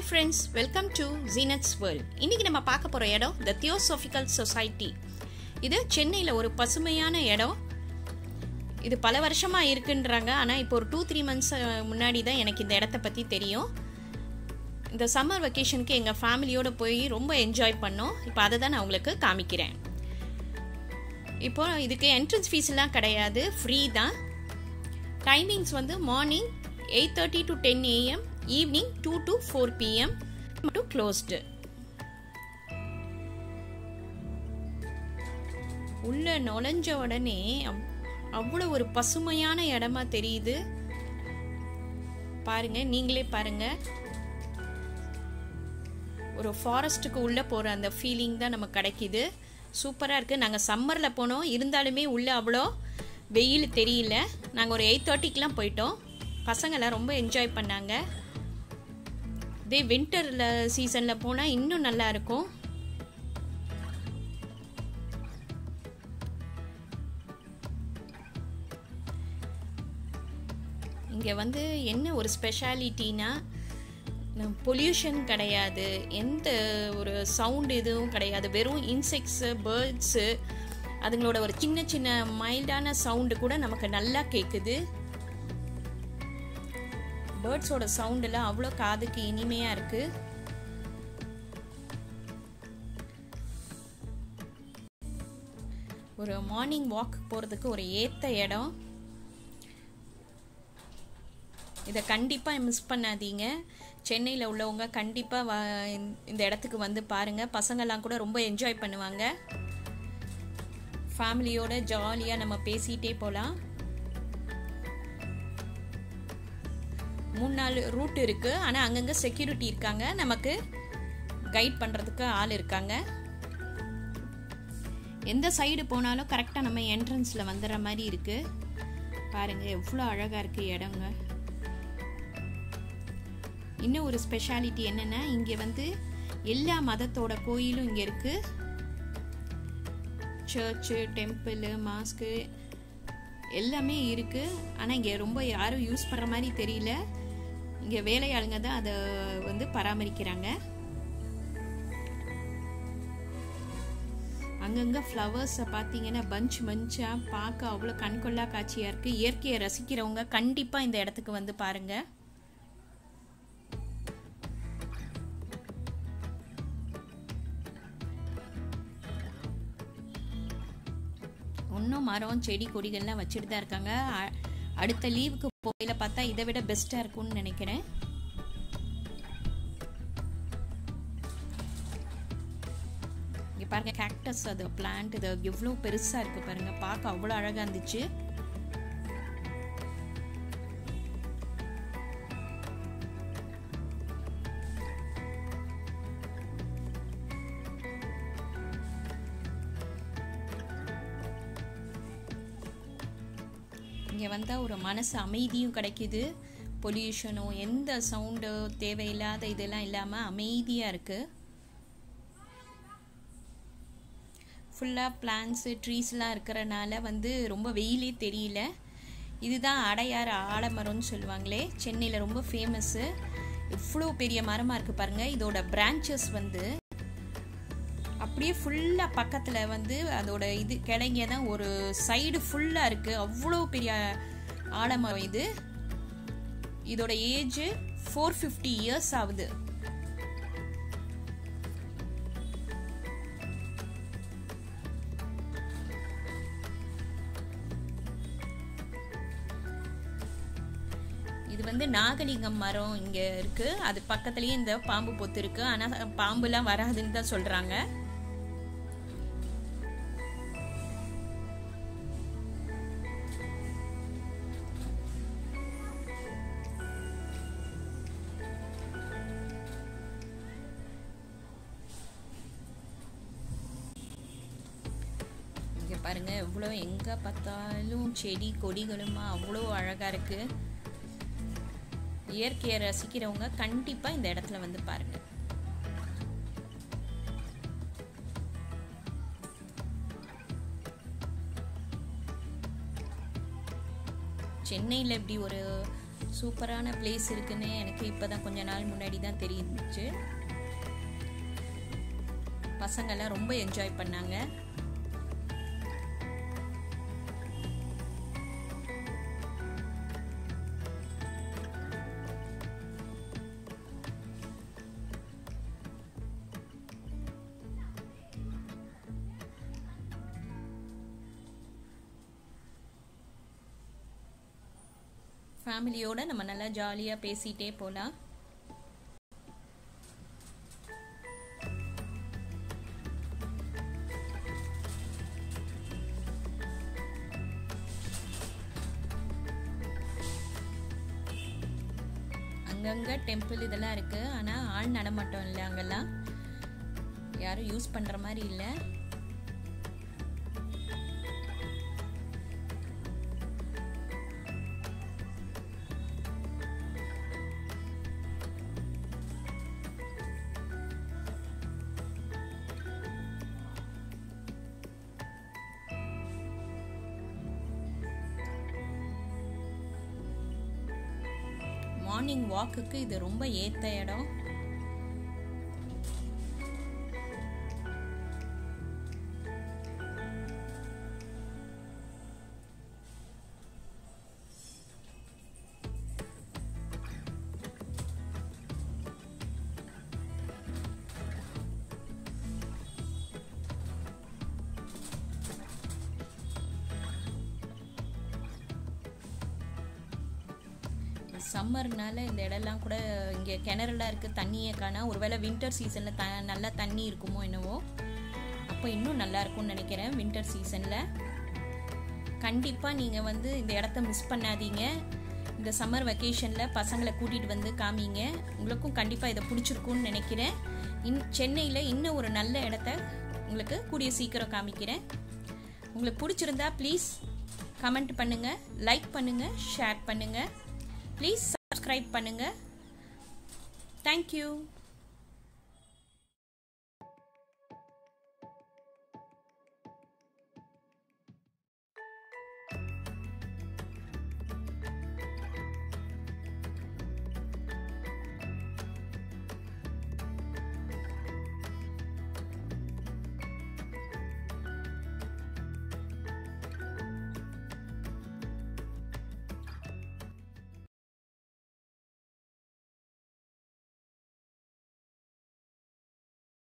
friends, welcome to Zeenath's world. இன்னைக்கு நம்ம பார்க்க போற இடம் the Theosophical society. இது சென்னையில ஒரு பசுமையான இடம். இது பல வருஷமா இருக்குன்றாங்க. ஆனா இப்போ ஒரு 2-3 months முன்னாடி தான் எனக்கு இந்த இடத்தை பத்தி தெரியும். இந்த சம்மர் வெக்கேஷனுக்கு எங்க ஃபேமிலியோட போய் ரொம்ப என்ஜாய் பண்ணோம். இப்போ அதை தான் நான் உங்களுக்கு காமிக்கிறேன். இப்போ இதுக்கு என்ட்ரன்ஸ் ஃபீஸ் எல்லாம் கிடையாது, ஃப்ரீ தான். டைமிங்ஸ் வந்து morning 8:30 to 10 AM, evening 2 to 4 PM to closed. உள்ள நுழைஞ்ச உடனே அவ்வளவு ஒரு பசுமையான இடமா தெரியுது. பாருங்க, நீங்களே பாருங்க. ஒரு ஃபாரஸ்ட்டுக்கு உள்ள போற அந்த ஃபீலிங் தான் நமக்கு கிடைக்குது. சூப்பரா இருக்கு. நாங்க சம்மர்ல போனோம், இருந்தாலுமே உள்ள அவ்வளோ வெயில் தெரியல. நாங்க ஒரு 8:30க்குலாம் போயிட்டோம். பசங்களாம் ரொம்ப என்ஜாய் பண்ணாங்க. இதே வின்டர்ல சீசன்ல போனா இன்னும் நல்லா இருக்கும். இங்க வந்து என்ன ஒரு ஸ்பெஷாலிட்டினா, பொல்யூஷன் கிடையாது, எந்த ஒரு சவுண்ட் எதுவும் கிடையாது. வெறும் இன்செக்ட்ஸ், பேர்ட்ஸ், அதுங்களோட ஒரு சின்ன சின்ன மைல்டான சவுண்டு கூட நமக்கு நல்லா கேக்குது. பேர்ட்ஸோட சவுண்ட் எல்லாம் அவ்வளோ காதுக்கு இனிமையா இருக்கு. ஒரு மார்னிங் வாக் போறதுக்கு ஒரு ஏத்த இடம். இதை கண்டிப்பா மிஸ் பண்ணாதீங்க. சென்னையில் உள்ளவங்க கண்டிப்பா இந்த இடத்துக்கு வந்து பாருங்க. பசங்கெல்லாம் கூட ரொம்ப என்ஜாய் பண்ணுவாங்க. ஃபேமிலியோட ஜாலியா நம்ம பேசிட்டே போலாம். 3-4 ரூட் இருக்கு. ஆனா அங்கங்க செக்யூரிட்டி இருக்காங்க, நமக்கு கைட் பண்றதுக்கு ஆள் இருக்காங்க. எந்த சைடு போனாலும் கரெக்டா நம்ம என்ட்ரன்ஸ்ல வந்துடுற மாதிரி இருக்கு. பாருங்க எவ்வளவு அழகா இருக்கு இடங்க. இன்னும் ஒரு ஸ்பெஷாலிட்டி என்னன்னா, இங்க வந்து எல்லா மதத்தோட கோயிலும் இங்க இருக்கு. சர்ச், டெம்பிள், மாஸ்க் எல்லாமே இருக்கு. ஆனா இங்க ரொம்ப யாரும் யூஸ் பண்ற மாதிரி தெரியல. இங்க வேலையாளுங்க தான் அதை வந்து பராமரிக்கிறாங்க. அங்கங்க ஃப்ளவர்ஸ் பாத்தீங்கன்னா பஞ்சா பார்க்க அவ்வளவு கண்கொள்ளா காட்சியா இருக்கு. இயற்கையை ரசிக்கிறவங்க கண்டிப்பா இந்த இடத்துக்கு வந்து பாருங்க. இன்னும் மரம், செடி, கொடிகள்லாம் வச்சுட்டு தான் இருக்காங்க. அடுத்த லீவுக்கு போயில பார்த்தா இதை விட பெஸ்டா இருக்கும்னு நினைக்கிறேன். இங்க பாருங்க, கேக்டஸ், அது பிளான்ட், இது எவ்வளவு பெருசா இருக்கு பாருங்க. பார்க்க அவ்வளவு அழகா இருந்துச்சு. இங்கே வந்தால் ஒரு மனசு அமைதியும் கிடைக்குது. பொல்யூஷனோ எந்த சவுண்டோ தேவையில்லாத இதெல்லாம் இல்லாமல் அமைதியாக இருக்குது. ஃபுல்லாக பிளான்ட்ஸு, ட்ரீஸ்லாம் இருக்கிறனால வந்து ரொம்ப வெயிலே தெரியல. இதுதான் அடையார் ஆலமரம்னு சொல்லுவாங்களே, சென்னையில் ரொம்ப ஃபேமஸ்ஸு. இவ்வளோ பெரிய மரமாக இருக்குது பாருங்கள். இதோட பிரான்ச்சஸ் வந்து அப்படியே ஃபுல்லா பக்கத்துல வந்து அதோட இது கிளைங்க தான் ஒரு சைடு ஃபுல்லா இருக்கு. அவ்வளோ பெரிய ஆலமரம் இது. இதோட ஏஜ் 450 இயர்ஸ் ஆகுது. இது வந்து நாகலிங்கம் மரம் இங்க இருக்கு. அது பக்கத்துலயே இந்த பாம்பு பொத்து இருக்கு. ஆனா பாம்புலாம் வராதுன்னு தான் சொல்றாங்க. பாருங்க எவ்வளோ எங்க பார்த்தாலும் செடி கொடிகளுமா அவ்வளோ அழகா இருக்கு. இயற்கையை ரசிக்கிறவங்க கண்டிப்பா இந்த இடத்துல வந்து பாருங்க. சென்னையில் இப்படி ஒரு சூப்பரான பிளேஸ் இருக்குன்னு எனக்கு இப்பதான் கொஞ்ச நாள் முன்னாடி தான் தெரிஞ்சுச்சு. பசங்க எல்லாம் ரொம்ப என்ஜாய் பண்ணாங்க. ஃபேமிலியோட நம்ம நல்லா ஜாலியா பேசிட்டே போலாம். அங்கங்க டெம்பிள் இதெல்லாம் இருக்கு. ஆனா ஆள் நடமாட்டம் இல்லை. அங்கெல்லாம் யாரும் யூஸ் பண்ற மாதிரி இல்லை. மார்னிங் வாக்குக்கு இது ரொம்ப ஏத்த இடம். சம்மர்னால இந்த இடம்லாம் கூட இங்கே கிணறுலாம் இருக்குது, தண்ணியே காணா. ஒருவேளை வின்டர் சீசனில் நல்லா தண்ணி இருக்குமோ என்னவோ, அப்போ இன்னும் நல்லா இருக்கும்னு நினைக்கிறேன். வின்டர் சீசனில் கண்டிப்பாக நீங்கள் வந்து இந்த இடத்த மிஸ் பண்ணாதீங்க. இந்த சம்மர் வெக்கேஷனில் பசங்களை கூட்டிகிட்டு வந்து காமிங்க. உங்களுக்கும் கண்டிப்பாக இதை பிடிச்சிருக்கும்னு நினைக்கிறேன். சென்னையில் இன்னும் ஒரு நல்ல இடத்த உங்களுக்கு கூடிய சீக்கிரம் காமிக்கிறேன். உங்களுக்கு பிடிச்சிருந்தா ப்ளீஸ் கமெண்ட் பண்ணுங்கள், லைக் பண்ணுங்கள், ஷேர் பண்ணுங்கள். ப்ளீஸ் சப்ஸ்கிரைப் பண்ணுங்கள். தேங்க்யூ.